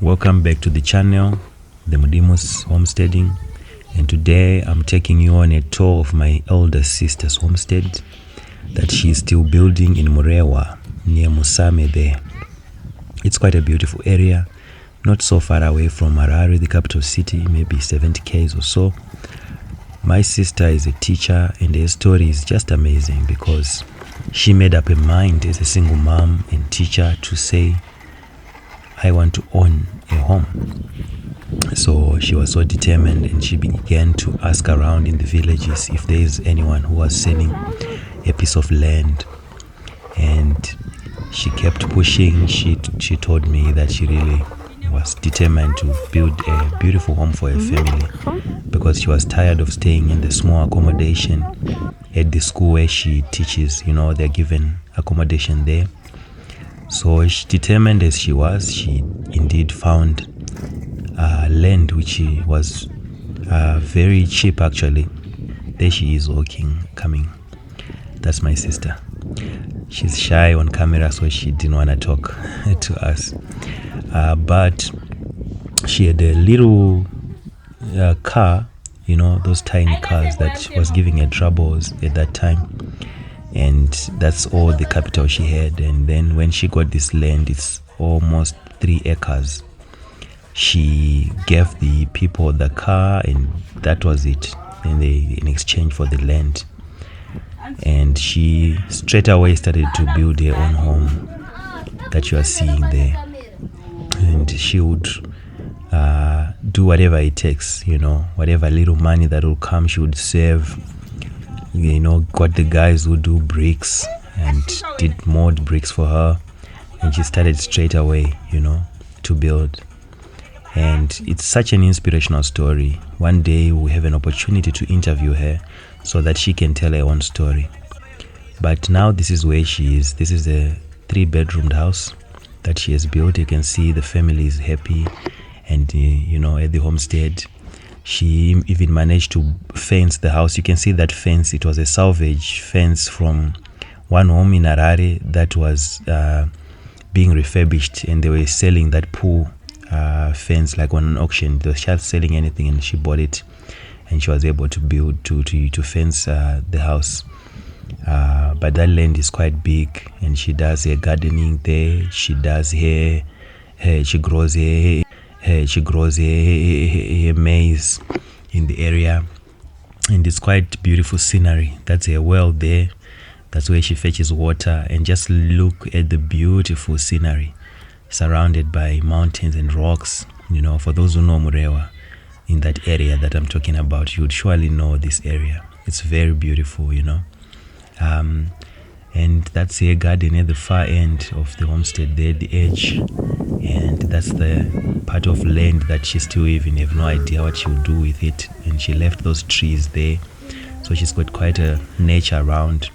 Welcome back to the channel, the Mudimu's Homesteading, and today I'm taking you on a tour of my elder sister's homestead that she is still building in Murewa near Musame there. It's quite a beautiful area, not so far away from Harare, the capital city, maybe 70 km or so. My sister is a teacher and her story is just amazing because she made up her mind as a single mom and teacher to say, I want to own a home. So she was so determined and she began to ask around in the villages if there is anyone who was selling a piece of land. And she kept pushing. She told me that she really was determined to build a beautiful home for her family because she was tired of staying in the small accommodation at the school where she teaches. They're given accommodation there. So determined as she was, she indeed found land which was very cheap actually. There she is coming. That's my sister. She's shy on camera, so she didn't want to talk to us. But she had a little car, those tiny cars that was giving her troubles at that time. And that's all the capital she had. And then when she got this land, it's almost 3 acres. She gave the people the car and that was it. And in exchange for the land. And she straight away started to build her own home that you are seeing there. And she would do whatever it takes, whatever little money that will come, she would save. Got the guys who do bricks and did mold bricks for her, and she started straight away, to build. And it's such an inspirational story. One day we have an opportunity to interview her so that she can tell her own story. But now this is where she is. This is a 3-bedroomed house that she has built. You can see the family is happy, and at the homestead she even managed to fence the house. You can see that fence. It was a salvage fence from one home in Harare that was being refurbished, and they were selling that pool fence like on an auction. They were just selling anything, and she bought it, and she was able to build to fence the house. But that land is quite big, and she does her gardening there. She does hair. She grows hair. She grows a maize in the area, and it's quite beautiful scenery. That's a well there. That's where she fetches water, and just look at the beautiful scenery surrounded by mountains and rocks. For those who know Murewa in that area that I'm talking about, you would surely know this area. It's very beautiful, and that's a garden at the far end of the homestead there, the edge. And that's the part of land that she still even have no idea what she'll do with it. And she left those trees there. So she's got quite a nature around.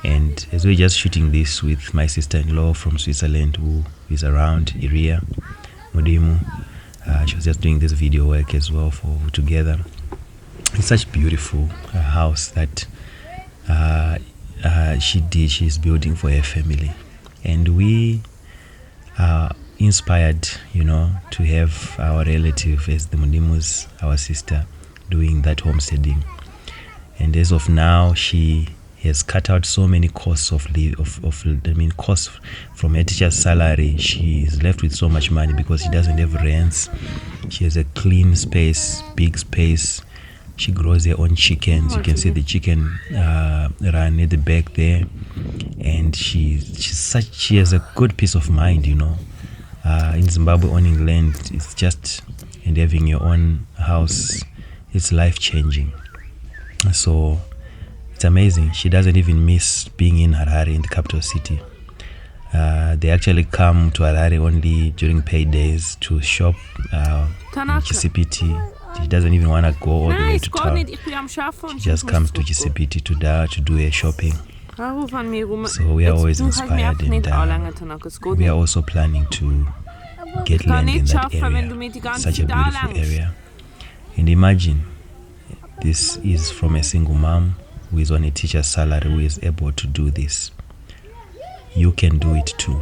And as we're just shooting this with my sister-in-law from Switzerland, who is around, Iria Mudimu, she was just doing this video work as well together. It's such a beautiful house that she's building for her family. And we are inspired, to have our relative as the Mudimus, our sister, doing that homesteading. And as of now, she has cut out so many costs costs from her teacher's salary. She is left with so much money because she doesn't have rents. She has a clean space, big space. She grows her own chickens. You can see the chicken run at the back there, and she has a good peace of mind. In Zimbabwe, owning land is just, and having your own house, it's life changing. So it's amazing. She doesn't even miss being in Harare, in the capital city. They actually come to Harare only during paydays to shop in Chisipiti. She doesn't even want to go all the way to town. She just comes to Chisipiti to do her shopping. So we are always inspired, and we are also planning to get land in that area. Such a beautiful area. And imagine, this is from a single mom who is on a teacher's salary, who is able to do this. You can do it too.